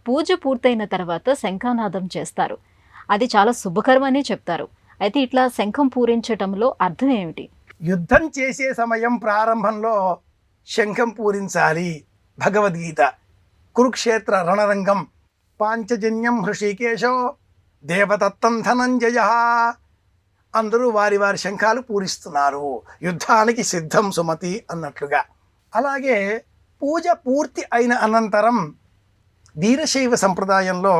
పూజ పూర్తయిన తర్వాత శంఖానాదం చేస్తారు. అది చాలా శుభకరమని చెప్తారు. అయితే ఇట్లా శంఖం పూరించటంలో అర్థం ఏమిటి? యుద్ధం చేసే సమయం ప్రారంభంలో శంఖం పూరించాలి. భగవద్గీత కురుక్షేత్ర రణరంగం పాంచజన్యం హృషికేశో దేవదత్తం ధనంజయ. అందరూ వారి వారి శంఖాలు పూరిస్తున్నారు, యుద్ధానికి సిద్ధం సుమతి అన్నట్లుగా. అలాగే పూజ పూర్తి అయిన అనంతరం వీరశైవ సంప్రదాయంలో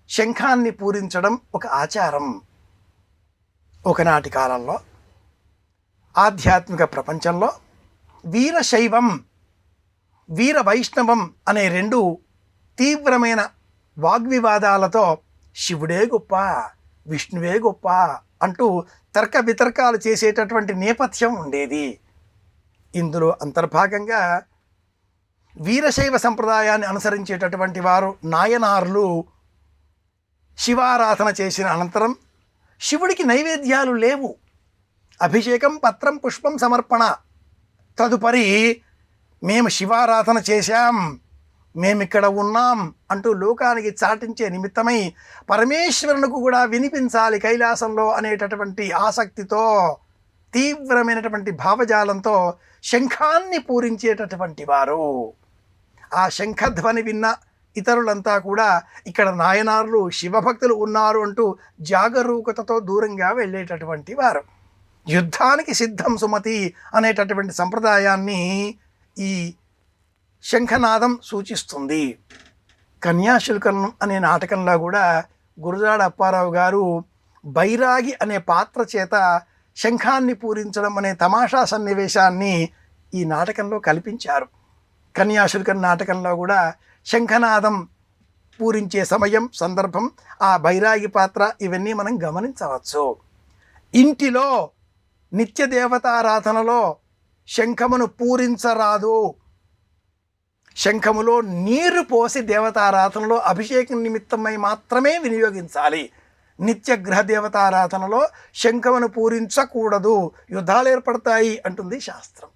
శంఖాన్ని పూరించడం ఒక ఆచారం. ఒకనాటి కాలంలో ఆధ్యాత్మిక ప్రపంచంలో వీరశైవం వీర వైష్ణవం అనే రెండు తీవ్రమైన వాగ్వివాదాలతో శివుడే గొప్ప విష్ణువే గొప్ప అంటూ తర్క వితర్కాలు చేసేటటువంటి నేపథ్యం ఉండేది. ఇందులో అంతర్భాగంగా వీరశైవ సంప్రదాయాన్ని అనుసరించేటటువంటి వారు నాయనార్లు శివారాధన చేసిన అనంతరం శివుడికి నైవేద్యాలు లేవు, అభిషేకం పత్రం పుష్పం సమర్పణ. తదుపరి మేము శివారాధన చేశాం, మేమిక్కడ ఉన్నాం అంటూ లోకానికి చాటించే నిమిత్తమై పరమేశ్వరునికి కూడా వినిపించాలి కైలాసంలో అనేటటువంటి ఆసక్తితో తీవ్రమైనటువంటి భావజాలంతో శంఖాన్ని పూరించేటటువంటి వారు. ఆ శంఖధ్వని విన్న ఇతరులంతా కూడా ఇక్కడ నాయనార్లు శివభక్తులు ఉన్నారు అంటూ జాగరూకతతో దూరంగా వెళ్ళేటటువంటి వారు. యుద్ధానికి సిద్ధం సుమతి అనేటటువంటి సంప్రదాయాన్ని ఈ శంఖనాదం సూచిస్తుంది. కన్యాశుల్కం అనే నాటకంలో కూడా గురజాడ అప్పారావు గారు బైరాగి అనే పాత్ర చేత శంఖాన్ని పూరించడం అనే తమాషా సన్నివేశాన్ని ఈ నాటకంలో కల్పించారు. కన్యాశుల్కం నాటకంలో కూడా శంఖనాదం పూరించే సమయం సందర్భం ఆ బైరాగి పాత్ర ఇవన్నీ మనం గమనించవచ్చు. ఇంటిలో నిత్య దేవతారాధనలో శంఖమును పూరించరాదు. శంఖములో నీరు పోసి దేవతారాధనలో అభిషేకం నిమిత్తమై మాత్రమే వినియోగించాలి. నిత్య గ్రహ దేవతారాధనలో శంఖమును పూరించకూడదు, యుద్ధాలు ఏర్పడతాయి అంటుంది శాస్త్రం.